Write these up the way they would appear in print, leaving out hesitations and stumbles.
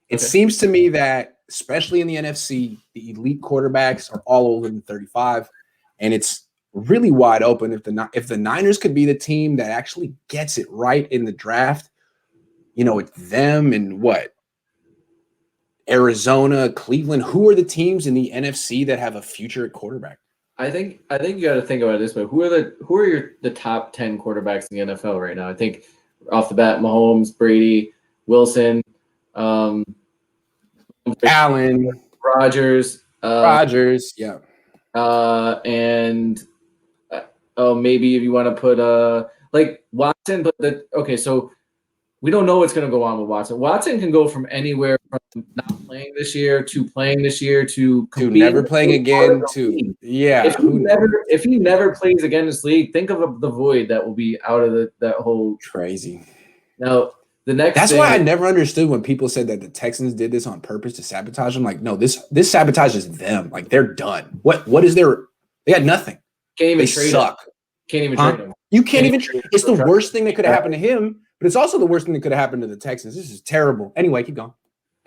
It seems to me that, especially in the NFC, the elite quarterbacks are all older than 35, and it's really wide open. If the Niners could be the team that actually gets it right in the draft, it's them and what? Arizona, Cleveland. Who are the teams in the NFC that have a future at quarterback? I think you got to think about it this way. Who are the top 10 quarterbacks in the NFL right now? I think off the bat, Mahomes, Brady, Wilson, Allen, Rodgers, yeah. And maybe if you want to put like Watson, but so we don't know what's going to go on with Watson. Watson can go from anywhere from not playing this year to playing this year to never playing again to if he never plays again in this league, think of the void that will be out of that whole crazy. Now that's why I never understood when people said that the Texans did this on purpose to sabotage them. Like, no, this sabotages them. Like, they're done. What is their? They had nothing. Can't even they trade suck. Him. Can't even trade him. You can't even. It's the worst thing that could have happened to him, but it's also the worst thing that could have happened to the Texans. This is terrible. Anyway, keep going.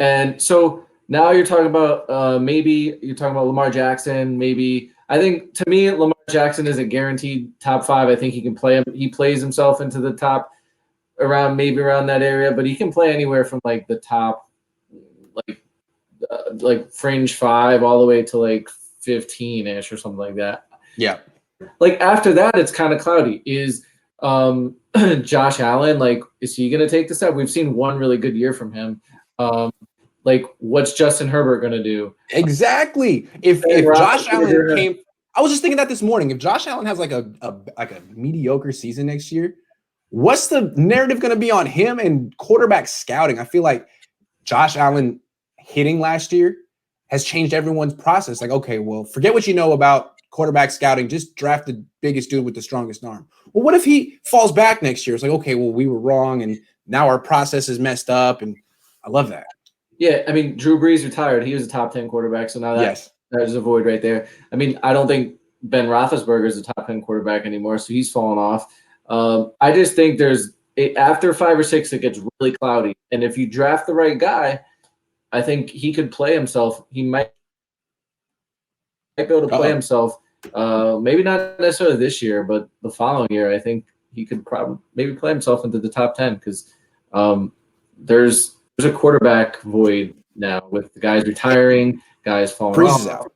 And so now you're talking about maybe you're talking about Lamar Jackson. Maybe I think to me Lamar Jackson is a guaranteed top 5. I think he can play him. He plays himself into the top. Around that area, but he can play anywhere from like the top, like fringe 5 all the way to like 15-ish or something like that. Yeah. Like after that, it's kind of cloudy. Is Josh Allen, like, is he going to take the step? We've seen one really good year from him. Like, what's Justin Herbert going to do? Exactly. If Josh Allen came, I was just thinking that this morning. If Josh Allen has like a mediocre season next year, what's the narrative going to be on him and quarterback scouting? I feel like Josh Allen hitting last year has changed everyone's process. Like, okay, well, forget what you know about quarterback scouting. Just draft the biggest dude with the strongest arm. Well, what if he falls back next year? It's like, okay, well, we were wrong, and now our process is messed up, and I love that. Yeah, I mean, Drew Brees retired. He was a top 10 quarterback, so now there's a void right there. I mean, I don't think Ben Roethlisberger is a top 10 quarterback anymore, so he's fallen off. I just think after 5 or 6, it gets really cloudy. And if you draft the right guy, I think he could play himself. He might be able to play himself. Maybe not necessarily this year, but the following year, I think he could probably maybe play himself into the top 10 because there's a quarterback void now with the guys retiring, guys falling Brees off. is out.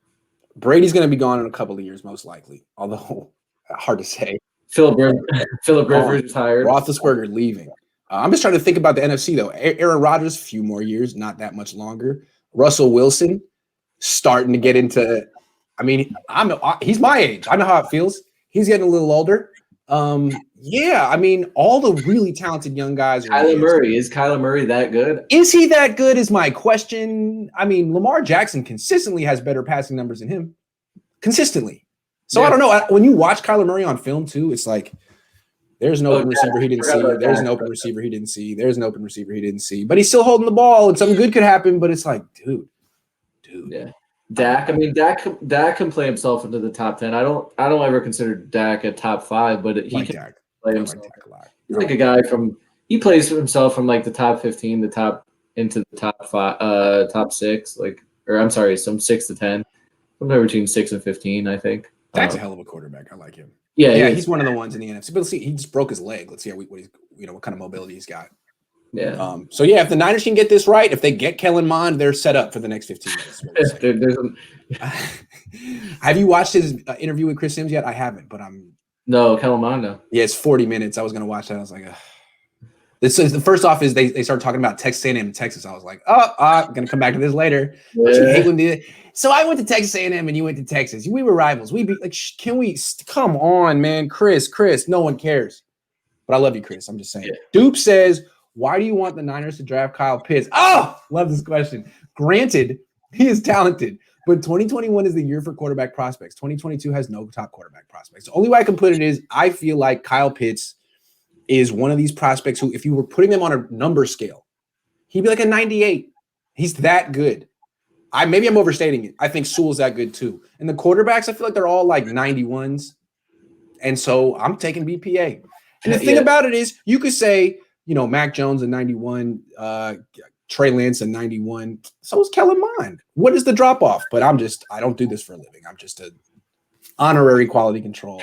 Brady's going to be gone in a couple of years, most likely. Although hard to say. Philip Rivers retired. Roethlisberger leaving. I'm just trying to think about the NFC, though. Aaron Rodgers, a few more years, not that much longer. Russell Wilson, starting to get into – I mean, he's my age. I know how it feels. He's getting a little older. Yeah, I mean, all the really talented young guys. Kyler Murray. Is Kyler Murray that good? Is he that good is my question. I mean, Lamar Jackson consistently has better passing numbers than him. Consistently. So I don't know. When you watch Kyler Murray on film too, it's like there's an open receiver he didn't see. There's an open receiver he didn't see. There's an open receiver he didn't see. But he's still holding the ball, and something good could happen. But it's like, dude. Yeah. Dak. I mean, Dak can play himself into the top 10. I don't ever consider Dak a top 5, but he can play himself. Like Dak a lot. He's like a guy he plays himself from like the top 15, into the top 5, top 6, some 6 to 10, somewhere between 6 and 15, I think. Dak's a hell of a quarterback. I like him. Yeah, he's one of the ones in the NFC. But let's see, he just broke his leg. Let's see what kind of mobility he's got. Yeah. So if the Niners can get this right, if they get Kellen Mond, they're set up for the next 15 minutes. Have you watched his interview with Chris Sims yet? I haven't, but No, Kellen Mond, no. Yeah, it's 40 minutes. I was gonna watch that. I was like, This is the first off is they started talking about Texas A&M in Texas. I was like, I'm gonna come back to this later. Yeah. So I went to Texas A&M and you went to Texas. We were rivals. We be like, can we come on, man, Chris? No one cares. But I love you, Chris. I'm just saying. Yeah. Dupe says, why do you want the Niners to draft Kyle Pitts? Oh, love this question. Granted, he is talented, but 2021 is the year for quarterback prospects. 2022 has no top quarterback prospects. The only way I can put it is I feel like Kyle Pitts is one of these prospects who, if you were putting them on a number scale, he'd be like a 98. He's that good. Maybe I'm overstating it. I think Sewell's that good too. And the quarterbacks, I feel like they're all like 91s. And so I'm taking BPA. And the thing about it is you could say, Mac Jones a 91, Trey Lance a 91. So is Kellen Mond. What is the drop off? But I don't do this for a living. I'm just a honorary quality control.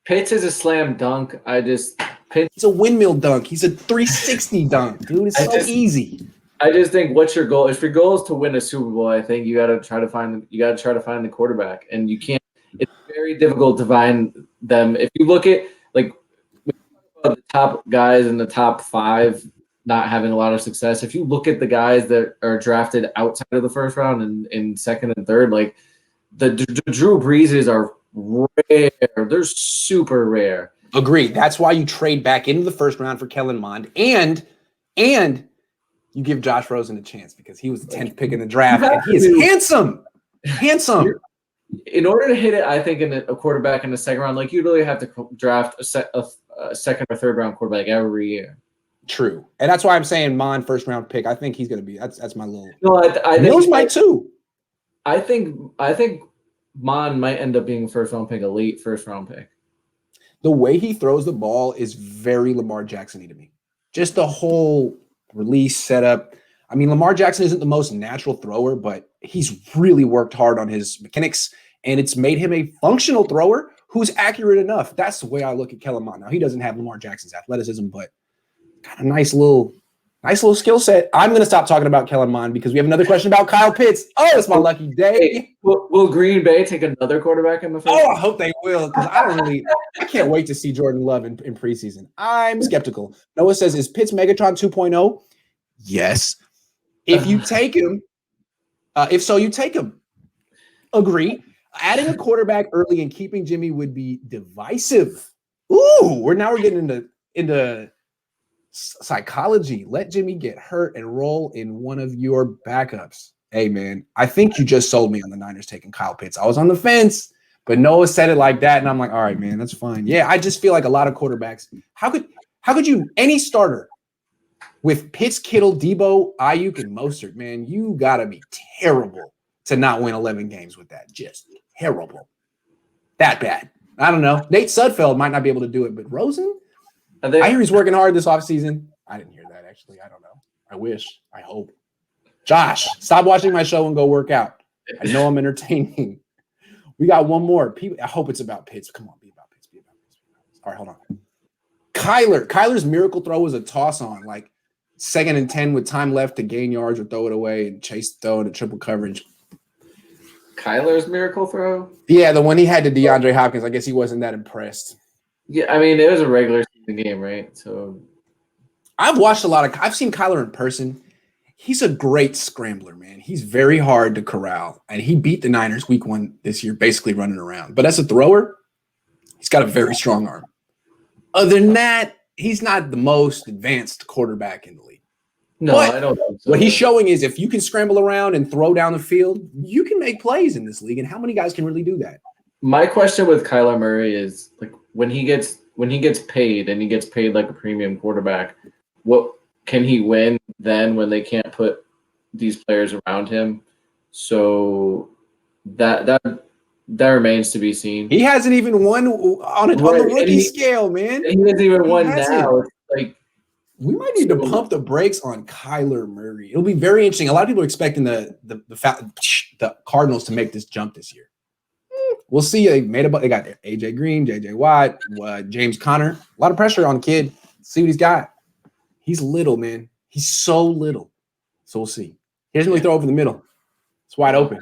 Pitts is a slam dunk. It's a windmill dunk. He's a 360 dunk, dude. It's easy. I just think, what's your goal? If your goal is to win a Super Bowl, I think you got to try to find the quarterback, and you can't. It's very difficult to find them. If you look at the top guys in the top 5 not having a lot of success, if you look at the guys that are drafted outside of the first round and in second and third, like the Drew Breeses are rare. They're super rare. Agreed. That's why you trade back into the first round for Kellen Mond, and you give Josh Rosen a chance because he was the 10th pick in the draft, and he is handsome. In order to hit it, I think in a quarterback in the second round, like you really have to draft a second or third round quarterback every year. True, and that's why I'm saying Mond first round pick. I think he's going to be. That's my little. No, I Mills might too. I think Mond might end up being first round pick, a late first round pick. The way he throws the ball is very Lamar Jackson-y to me. Just the whole release setup. I mean, Lamar Jackson isn't the most natural thrower, but he's really worked hard on his mechanics, and it's made him a functional thrower who's accurate enough. That's the way I look at Kellen Mond. Now, he doesn't have Lamar Jackson's athleticism, but got a nice little skill set. I'm going to stop talking about Kellen Mond because we have another question about Kyle Pitts. Oh, it's my lucky day. Will Green Bay take another quarterback in the first? Oh, I hope they will, because I can't wait to see Jordan Love in preseason. I'm skeptical. Noah says, is Pitts Megatron 2.0? Yes. If you take him, if so, you take him. Agree. Adding a quarterback early and keeping Jimmy would be divisive. Ooh, we're getting into psychology. Let Jimmy get hurt and roll in one of your backups. Hey, man, I think you just sold me on the Niners taking Kyle Pitts. I was on the fence, but Noah said it like that, and I'm like, all right, man, that's fine. Yeah, I just feel like a lot of quarterbacks. How could you, any starter with Pitts, Kittle, Debo, Ayuk, and Mostert, man, you got to be terrible to not win 11 games with that. Just terrible. That bad. I don't know. Nate Sudfeld might not be able to do it, but Rosen? I hear he's working hard this offseason. I didn't hear that, actually. I don't know. I wish. I hope. Josh, stop watching my show and go work out. I know I'm entertaining. We got one more. I hope it's about Pitts. Come on, be about Pitts. All right, hold on. Kyler's miracle throw was a toss-on, like 2nd and 10 with time left to gain yards or throw it away and chase the throw into triple coverage. Kyler's miracle throw? Yeah, the one he had to DeAndre Hopkins. I guess he wasn't that impressed. Yeah, I mean, it was a regular season game, right? So I've seen Kyler in person. He's a great scrambler, man. He's very hard to corral, and he beat the Niners week 1 this year, basically running around. But as a thrower, he's got a very strong arm. Other than that, he's not the most advanced quarterback in the league. No, but I don't think so. What he's showing is if you can scramble around and throw down the field, you can make plays in this league. And how many guys can really do that? My question with Kyler Murray is, like, when he gets paid and he gets paid like a premium quarterback, what can he win then when they can't put these players around him? So that remains to be seen. He hasn't even won on the rookie scale, man. He hasn't even won now. It's like, we might need to pump the brakes on Kyler Murray. It'll be very interesting. A lot of people are expecting the Cardinals to make this jump this year. We'll see. They got AJ Green, JJ Watt, James Conner. A lot of pressure on the kid. See what he's got. He's little, man. He's so little. So we'll see. He doesn't really throw over the middle. It's wide open.